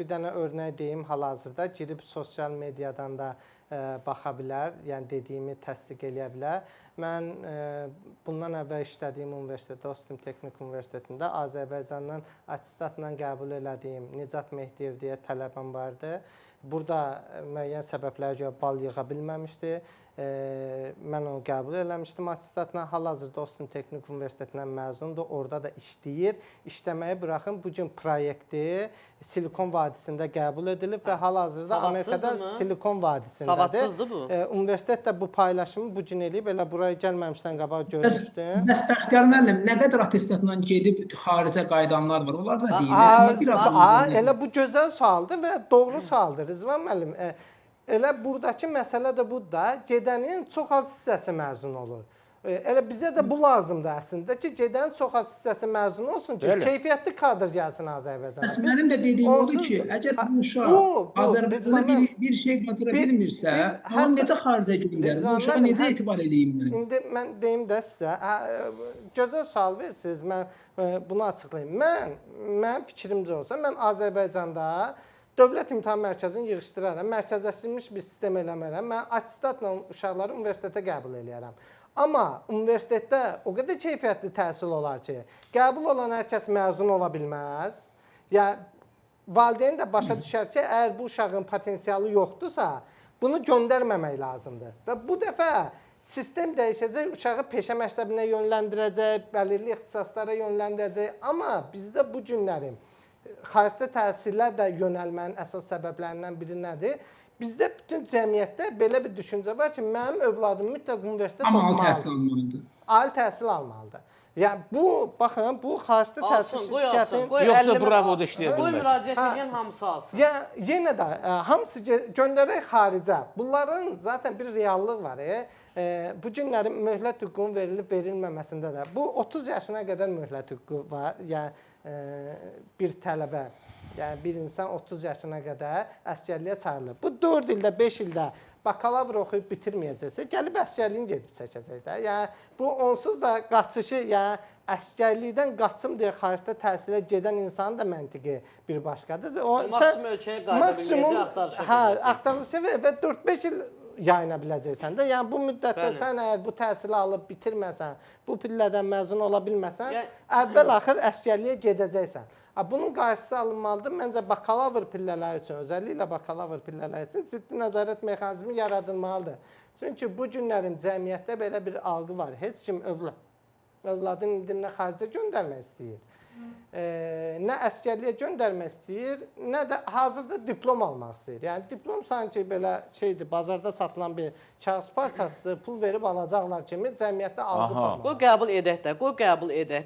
bir dənə örnək deyim hal-hazırda. Girib sosial mediadan da baxa bilər, yəni dediyimi təsdiq eləyə bilər. Mən bundan əvvəl işlədiyim universitetdə, Ostim Texnik Universitetində Azərbaycandan attestatla qəbul elədiyim Nicat Mehdiyev deyə tələbəm vardı. Burada müəyyən səbəblərə görə bal yığa bilməmişdi. Mən onu qəbul eləmişdim attestatla. Hal-hazırda Ostim Texnik Universitetindən məzundur, orada da işləyir. İşləməyi buraxın, bu gün proyekti Silikon Vadisində qəbul edilib və hal-hazırda Amerikada Silikon Vadisindədir. Savadsızdır bu. Universitet də bu paylaşımı bu gün eləyib, elə buraya gəlməmişdən qabaq görmüşdüm. Bəs Bəxtiyar müəllim, nə qədər attestatla gedib xaricə qayıdanlar var, onlar da deyil. Elə bu gözəl sualdır və doğru sualdır Rızvan müəllim. Elə buradakı məsələ də budur da, gedənin çox az hissəsi məzun olur. Elə bizə də bu lazımdır əslində ki, gedənin çox az hissəsi məzun olsun ki, keyfiyyətli kadr gəlsin Azərbaycana. Bəs mənim də dediyim odur ki, əgər bu uşaq Azərbaycana bir şey qatıra bilmirsə, onu necə xaricə göndərir? Bu uşağa necə etibar edeyim mən? İndi mən deyim də sizə, gözəl sual verirsiniz, mən bunu açıqlayayım. Mənim fikrimcə olsa, mən Azərbaycanda Dövlət İmtahan Mərkəzini yığışdıraram, mərkəzləşdirilmiş bir sistem eləmərəm, mən attestatla uşaqları universitetə qəbul eləyərəm. Amma universitetdə o qədər keyfiyyətli təhsil olar ki, qəbul olan hər kəs məzun ola bilməz. Yəni, valideyn də başa düşər ki, əgər bu uşağın potensialı yoxdursa, bunu göndərməmək lazımdır. Və bu dəfə sistem dəyişəcək, uşağı peşə məktəbinə yönləndirəcək, bəlirli ixtisaslara yönləndirəcək. Amma bizdə bu günlərim xaricdə təhsilə də yönəlmənin əsas səbəblərindən biri nədir? Bizdə bütün cəmiyyətdə belə bir düşüncə var ki, mənim övladım mütləq universitet oxumalıdır. Ali təhsil almalıdır. Yəni bu, baxın, bu xaricdə təhsil şirkətinin... Yoxsa bravoda işləyə bilməz. Qoy müraciət edən hamısı alsın. Yenə də hamısı göndərək xaricə. Bunların zaten bir reallıq var. Bu günlərin möhlət hüququnun verilib-verilməməsində də. Bu 30 yaşına qədər möhlət hüququ var. Yəni bir tələbə, yəni bir insan 30 yaşına qədər əsgərliyə çağırılır. Bu 4 ildə, 5 ildə bakalavr oxuyub bitirməyəcəksə, gəlib əsgərliyin gedib çəkəcək də. Yəni bu onsuz da qaçışı, yəni əsgərlikdən qaçım deyə xaricdə təhsilə gedən insanın da məntiqi bir başqadır. Maksimum ölkəyə qayıda biləcək axtarışa və 4-5 il yayına biləcəksən də. Yəni bu müddətdə sən əgər bu təhsili alıb bitirməsən, bu pillədən məzun ola bilməsən, əvvəl-axır əsgərliyə gedəcəksən. Bunun qarşısı alınmalıdır. Məncə bakalavr pillələri üçün, özəlliklə bakalavr pillələri üçün ciddi nəzarət mexanizmi yaradılmalıdır. Çünki bu günlərin cəmiyyətdə belə bir algı var. Heç kim övladın indinə xaricə göndərmək istəyir. Nə əskərliyə göndərmək istəyir, nə də hazırda diplom almaq istəyir. Yəni diplom sanki belə şeydir, bazarda satılan bir kağız parçasıdır, pul verib alacaqlar kimi cəmiyyətdə algı var. Qoy qəbul edək də, qoy qəbul edək.